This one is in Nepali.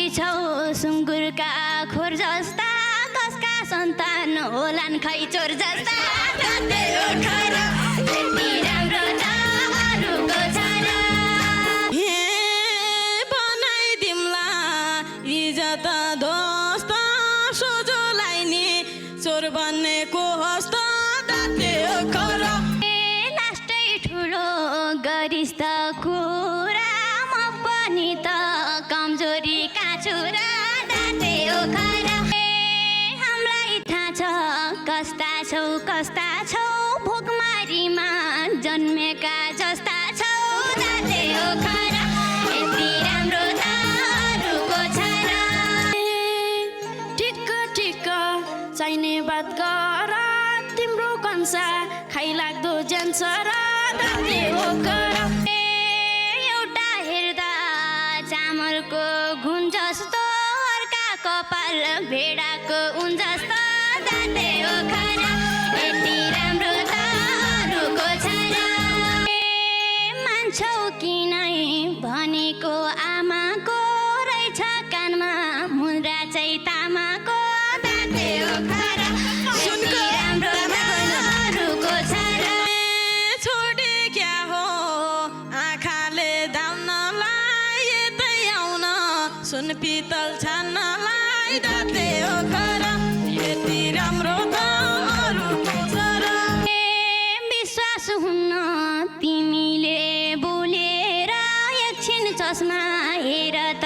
छौ सुँगुरका खोर जस्ता, कसका सन्तान होलान् खै चोर जस्ता। दाँते ओखरा यति राम्रो त अरूको छोरा। हे बनाइदिउँला इज्जत ध्वस्त, सोझोलाई नि चोर बन्नेको हस्त। दाँते ओखरा लास्टै ठुलो गरिस् त कुरा, म पनि त कमजोरीका छोरा। दाँते ओखरा हामीलाई थाहा छ कस्ता छौ, भोकमारीमा जन्मेका जस्ता छौ। दाँते ओखरा यति राम्रो त अरूको छोरा। ठिक्क ठिक्क चाहिने बात गर, तिम्रो कन्सा खाइलाग्दो जान्छ र। दाँते ओखरा एउटा हेर्दा चामलको घुन जस्तो, अर्का कपाल भेडाको उन जस्तो। दाँते ओखरा यति राम्रो त अरूको छोरा। मान्छौ कि नै भनेको आमाको, रहेछ कानमा मुद्रा चाहिँ तामाको। दाँते ओखरा यति राम्रो त अरूको छोरा। छोडे क्या हो आँखाले धाउनलाई, यतै आउन सुन पितल छान्नलाई। दाँते ओखरा यति राम्रो त अरूको छोरा। विश्वास हुन्न तिमीले बोलेर, एकछिन चस्मा हेर त